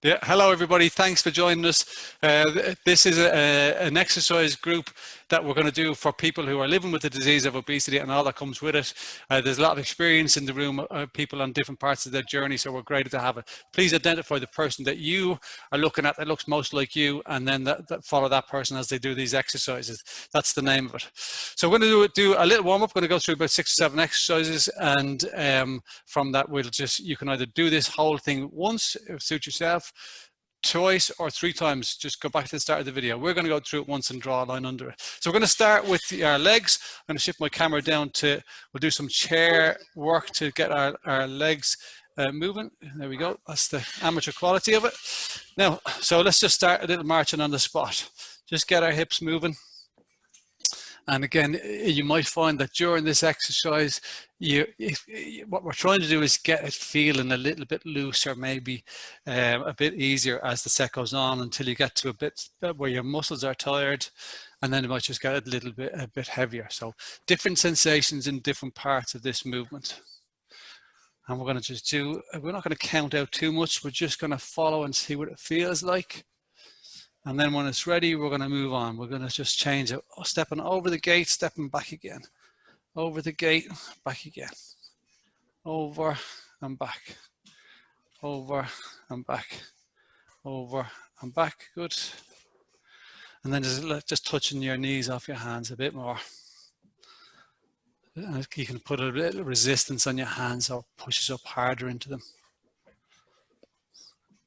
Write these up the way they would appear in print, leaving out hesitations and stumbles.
Yeah, hello everybody. Thanks for joining us. This is an exercise group that we're going to do for people who are living with the disease of obesity and all that comes with it. There's a lot of experience in the room, people on different parts of their journey, so we're great to have it. Please identify the person that you are looking at that looks most like you, and then follow that person as they do these exercises. That's the name of it. So we're going to do a little warm-up. We're going to go through about 6 or 7 exercises, and from that you can either do this whole thing once, suit yourself, twice or 3 times. Just go back to the start of the video. We're going to go through it once and draw a line under it. So we're going to start with our legs. I'm going to shift my camera down we'll do some chair work to get our legs moving. There we go. That's the amateur quality of it. Now, so let's just start a little marching on the spot. Just get our hips moving. And again, you might find that during this exercise, what we're trying to do is get it feeling a little bit looser, maybe a bit easier as the set goes on, until you get to a bit where your muscles are tired, and then it might just get a bit heavier. So different sensations in different parts of this movement. And we're going to just we're not going to count out too much. We're just going to follow and see what it feels like. And then when it's ready, we're going to move on. We're going to just change it. Stepping over the gate, stepping back again. Over the gate, back again. Over and back. Over and back. Over and back. Good. And then just touching your knees off your hands a bit more. You can put a little resistance on your hands or pushes up harder into them.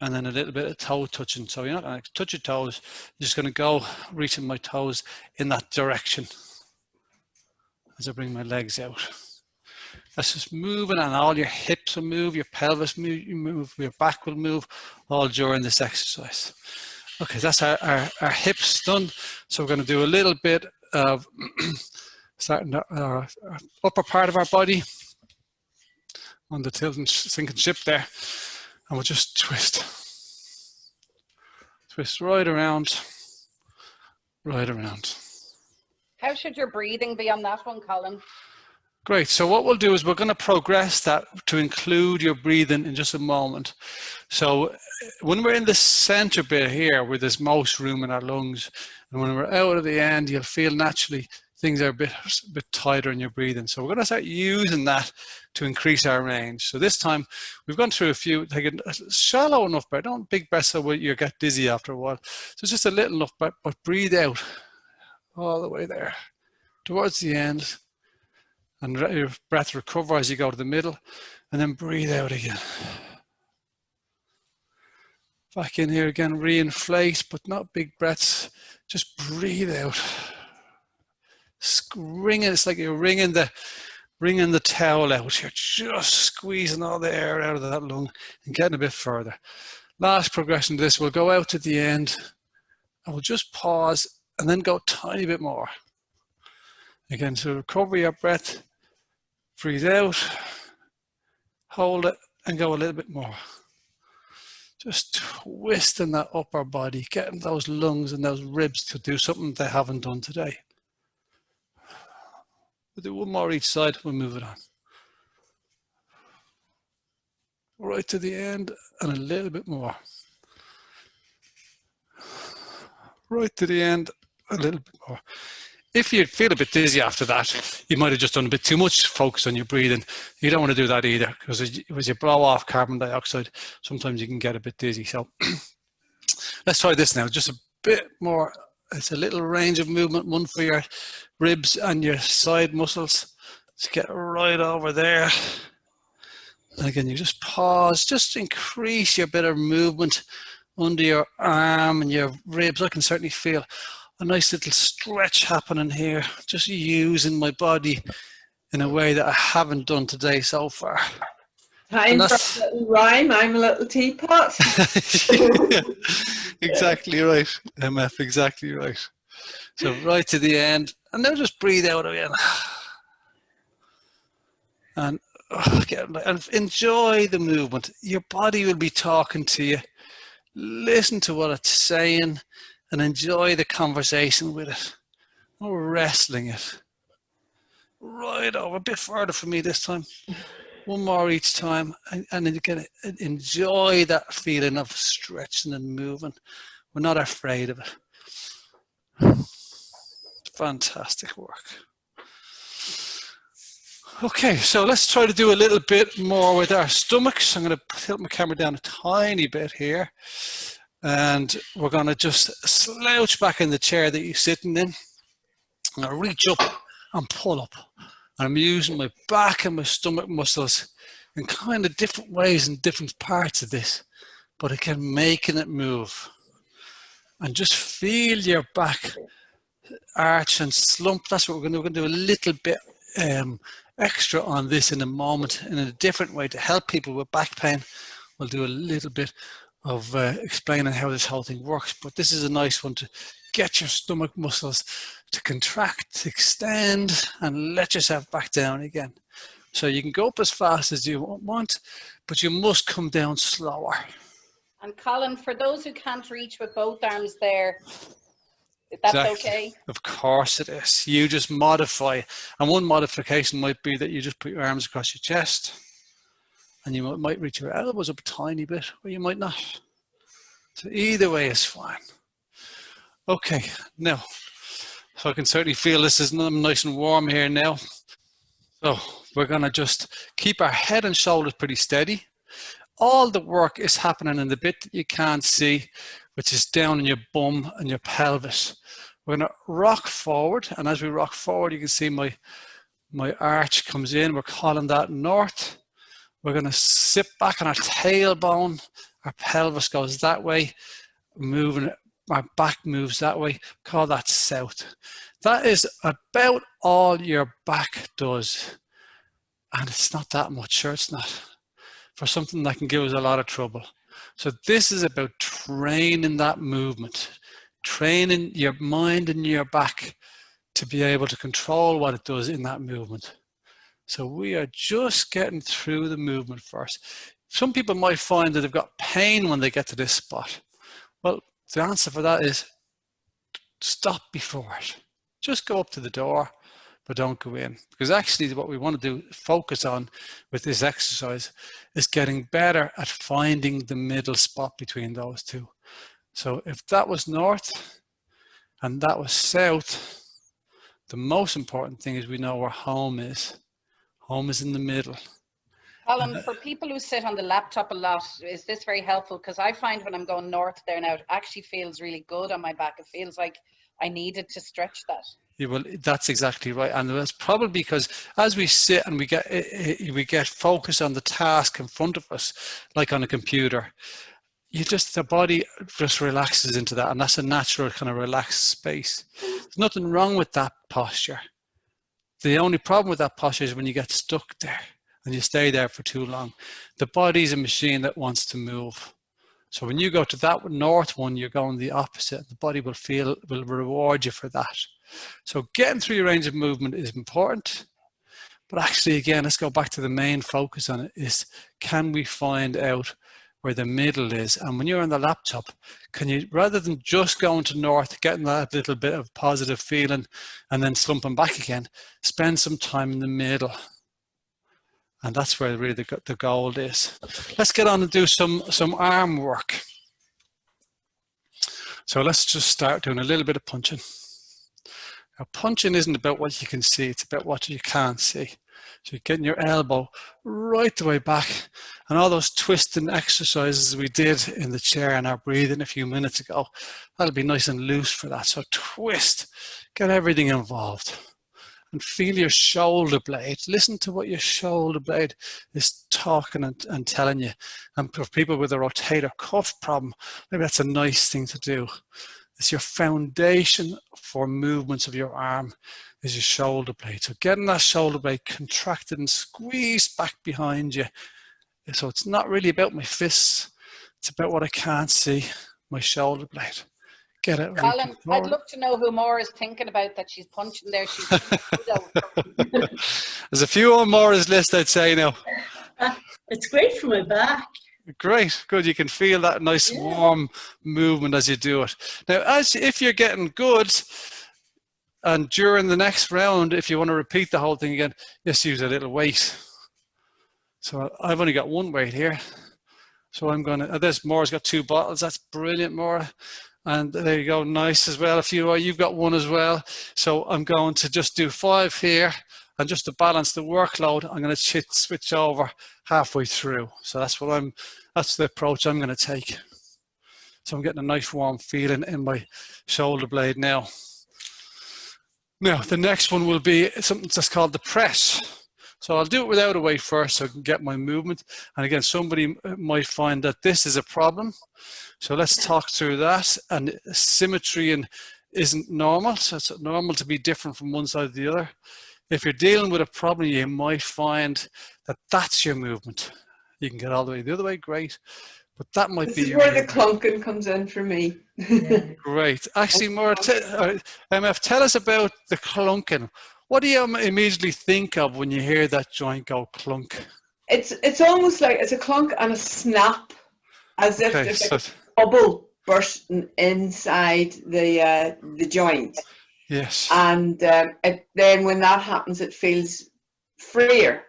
And then a little bit of toe touching. So you're not going to touch your toes. You're just going to go reaching my toes in that direction as I bring my legs out. That's just moving, and all your hips will move, your pelvis move, your back will move, all during this exercise. Okay, that's our hips done. So we're going to do a little bit of starting our upper part of our body on the tilting sinking ship there. And we'll just twist right around, right around. How should your breathing be on that one, Colin? Great. So what we'll do is we're going to progress that to include your breathing in just a moment. So when we're in the center bit here, where there's most room in our lungs, and when we're out at the end, you'll feel naturally things are a bit tighter in your breathing. So we're going to start using that to increase our range. So this time we've gone through a few, take a shallow enough breath, don't big breath so you get dizzy after a while. So just a little enough breath, but breathe out all the way there towards the end, and let your breath recover as you go to the middle, and then breathe out again. Back in here again, reinflate, but not big breaths, just breathe out. Wringing, it's like you're wringing the towel out. You're just squeezing all the air out of that lung and getting a bit further. Last progression to this, we'll go out to the end and we'll just pause and then go a tiny bit more. Again, so recover your breath, breathe out, hold it and go a little bit more. Just twisting that upper body, getting those lungs and those ribs to do something they haven't done today. We'll do one more each side, we'll move it on. Right to the end and a little bit more. Right to the end, a little bit more. If you feel a bit dizzy after that, you might have just done a bit too much focus on your breathing. You don't want to do that either, because as you blow off carbon dioxide, sometimes you can get a bit dizzy. So let's try this now, just a bit more. It's a little range of movement, one for your ribs and your side muscles. Let's get right over there. And again, you just pause, just increase your bit of movement under your arm and your ribs. I can certainly feel a nice little stretch happening here, just using my body in a way that I haven't done today so far. Time for a little rhyme, I'm a little teapot. Yeah, exactly right, MF, exactly right. So right to the end, and now just breathe out again. And enjoy the movement. Your body will be talking to you. Listen to what it's saying and enjoy the conversation with it. Not wrestling it. Right over, a bit further for me this time. One more each time, and then you can enjoy that feeling of stretching and moving. We're not afraid of it. Fantastic work. Okay, so let's try to do a little bit more with our stomachs. I'm going to tilt my camera down a tiny bit here. And we're going to just slouch back in the chair that you're sitting in. I'm going to reach up and pull up. And I'm using my back and my stomach muscles in kind of different ways in different parts of this. But again, making it move. And just feel your back arch and slump. That's what we're going to do. We're going to do a little bit extra on this in a moment in a different way to help people with back pain. We'll do a little bit of explaining how this whole thing works, but this is a nice one to get your stomach muscles to contract, extend, and let yourself back down again. So you can go up as fast as you want, but you must come down slower. And Colin, for those who can't reach with both arms there, that's exactly. okay? Of course it is. You just modify. And one modification might be that you just put your arms across your chest, and you might reach your elbows up a tiny bit, or you might not. So either way is fine. Okay, now, so I can certainly feel this is nice and warm here now. So we're gonna just keep our head and shoulders pretty steady. All the work is happening in the bit that you can't see, which is down in your bum and your pelvis. We're gonna rock forward, and as we rock forward, you can see my arch comes in. We're calling that north. We're gonna sit back on our tailbone. Our pelvis goes that way, moving, our back moves that way. Call that south. That is about all your back does. And it's not that much, sure it's not, for something that can give us a lot of trouble. So this is about training that movement, training your mind and your back to be able to control what it does in that movement. So we are just getting through the movement first. Some people might find that they've got pain when they get to this spot. Well, the answer for that is stop before it. Just go up to the door, but don't go in. Because actually what we want to do, focus on with this exercise, is getting better at finding the middle spot between those two. So if that was north and that was south, the most important thing is we know where home is. Home is in the middle. Colin, for people who sit on the laptop a lot, is this very helpful? Because I find when I'm going north there now, it actually feels really good on my back. It feels like I needed to stretch that. Yeah, well, that's exactly right. And that's probably because as we sit and we get focused on the task in front of us, like on a computer, the body just relaxes into that. And that's a natural kind of relaxed space. There's nothing wrong with that posture. The only problem with that posture is when you get stuck there and you stay there for too long. The body's a machine that wants to move. So when you go to that north one, you're going the opposite. The body will reward you for that. So getting through your range of movement is important. But actually, again, let's go back to the main focus on it is, can we find out where the middle is? And when you're on the laptop, can you, rather than just going to north, getting that little bit of positive feeling and then slumping back again, spend some time in the middle. And that's where really the goal is. Let's get on and do some arm work. So let's just start doing a little bit of punching. Now, punching isn't about what you can see, it's about what you can't see. So you're getting your elbow right the way back, and all those twisting exercises we did in the chair and our breathing a few minutes ago, that'll be nice and loose for that. So twist, get everything involved. And feel your shoulder blade. Listen to what your shoulder blade is talking and telling you. And for people with a rotator cuff problem, maybe that's a nice thing to do. It's your foundation for movements of your arm is your shoulder blade. So getting that shoulder blade contracted and squeezed back behind you. So it's not really about my fists. It's about what I can't see, my shoulder blade. Get it. Colin, I'd love to know who Maura is thinking about that she's punching there. There's a few on Maura's list, I'd say now. It's great for my back. Great, good. You can feel that nice warm movement as you do it. Now, if you're getting good, and during the next round, if you want to repeat the whole thing again, just use a little weight. So I've only got one weight here. So I'm going to, there's Maura's got 2 bottles. That's brilliant, Maura. And there you go, nice as well. You've got 1 as well. So I'm going to just do 5 here. And just to balance the workload, I'm going to switch over halfway through. So that's the approach I'm going to take. So I'm getting a nice warm feeling in my shoulder blade now. Now, the next one will be something that's called the press. So I'll do it without a weight first so I can get my movement. And again, somebody might find that this is a problem. So let's talk through that. And symmetry isn't normal. So it's normal to be different from one side to the other. If you're dealing with a problem, you might find that that's your movement. You can get all the way the other way, great. But that might be where the clunking comes in for me. Yeah. Great. Actually, Maura, MF, tell us about the clunking. What do you immediately think of when you hear that joint go clunk? It's almost like it's a clunk and a snap, as if there's like a bubble bursting inside the joint. Yes. And then when that happens, it feels freer.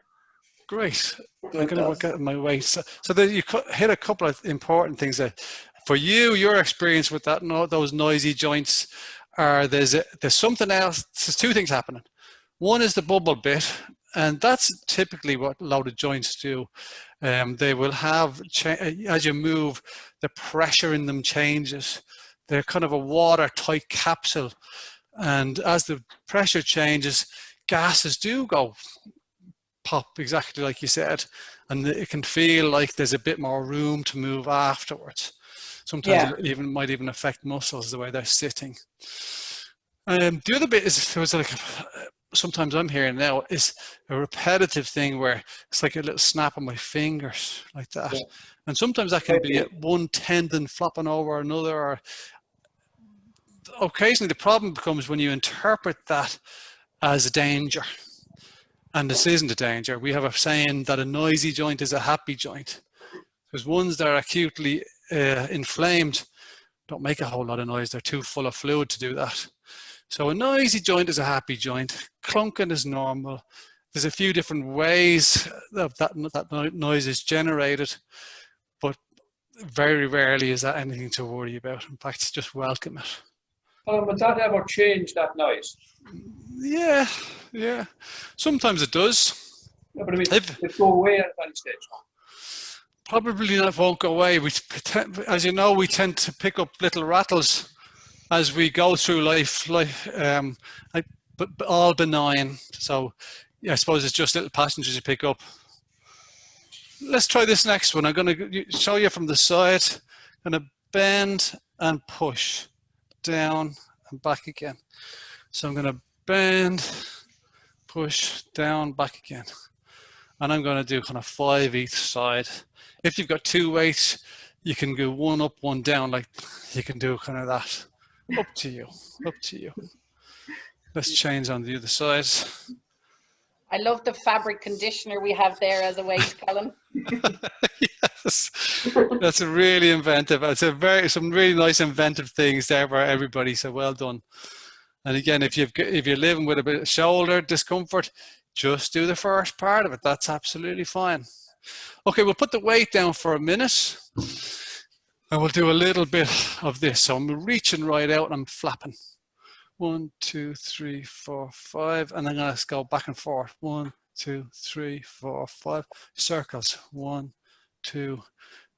Great. I'm going to work out my weight. So you hit a couple of important things there. For you, your experience with those noisy joints are there's something else. There's 2 things happening. One is the bubble bit, and that's typically what loaded joints do. They will have, as you move, the pressure in them changes. They're kind of a watertight capsule. And as the pressure changes, gases do go pop, exactly like you said. And it can feel like there's a bit more room to move afterwards. Sometimes it might even affect muscles the way they're sitting. The other bit is, sometimes I'm hearing now, is a repetitive thing where it's like a little snap on my fingers, like that. Yeah. And sometimes that can be one tendon flopping over another, or occasionally the problem becomes when you interpret that as a danger. And this isn't a danger. We have a saying that a noisy joint is a happy joint. Because ones that are acutely inflamed don't make a whole lot of noise. They're too full of fluid to do that. So a noisy joint is a happy joint. Clunking is normal. There's a few different ways that noise is generated, but very rarely is that anything to worry about. In fact, just welcome it. Would that ever change that noise? Yeah. Sometimes it does. Yeah, but I mean, it go away at any stage. Probably not, won't go away. As you know, we tend to pick up little rattles as we go through life, but all benign. So yeah, I suppose it's just little passengers you pick up. Let's try this next one. I'm going to show you from the side. I'm going to bend and push down and back again. So I'm going to bend, push, down, back again. And I'm going to do kind of 5 each side. If you've got 2 weights, you can go 1 up, 1 down, like you can do kind of that. Up to you. Let's change on the other side. I love the fabric conditioner we have there as a weight, Colin. Yes, that's a really inventive. It's some really nice inventive things there for everybody. So well done. And again, if you're living with a bit of shoulder discomfort, just do the first part of it. That's absolutely fine. Okay, we'll put the weight down for a minute. And we'll do a little bit of this. So I'm reaching right out and I'm flapping. 1, 2, 3, 4, 5. And I'm going to go back and forth. 1, 2, 3, 4, 5. Circles. 1, 2,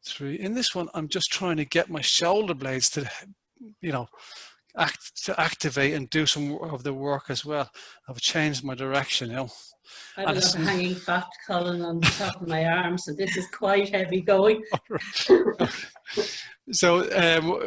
3. In this one, I'm just trying to get my shoulder blades to, activate and do some of the work as well. I've changed my direction, I have a lot of hanging fat, Colin, on the top of my arm, so this is quite heavy going. So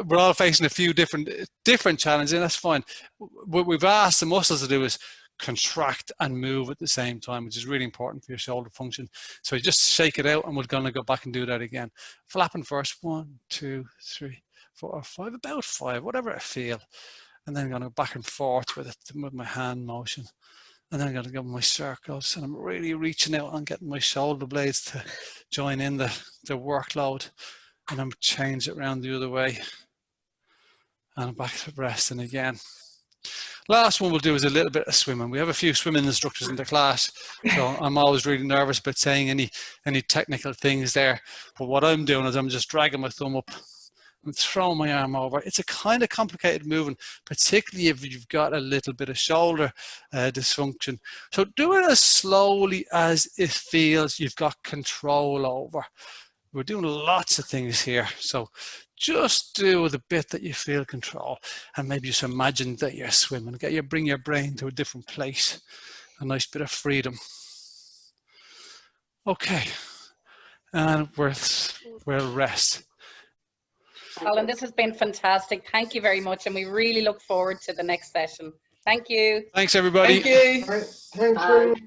we're all facing a few different challenges, and that's fine. What we've asked the muscles to do is contract and move at the same time, which is really important for your shoulder function. So you just shake it out, and we're going to go back and do that again. Flapping first, 1, 2, 3, 4, 5, about 5, whatever I feel. And then I'm going to go back and forth with my hand motion. And then I'm going to go my circles, and I'm really reaching out and getting my shoulder blades to join in the workload. And I'm change it around the other way. And I'm back to resting again. Last one we'll do is a little bit of swimming. We have a few swimming instructors in the class, so I'm always really nervous about saying any technical things there. But what I'm doing is I'm just dragging my thumb up and throwing my arm over. It's a kind of complicated movement, particularly if you've got a little bit of shoulder dysfunction. So do it as slowly as it feels you've got control over. We're doing lots of things here, so just do the bit that you feel control, and maybe just imagine that you're swimming. Bring your brain to a different place. A nice bit of freedom. Okay, and we'll rest. Alan, this has been fantastic. Thank you very much, and we really look forward to the next session. Thank you. Thanks, everybody. Thank you. Thanks very much.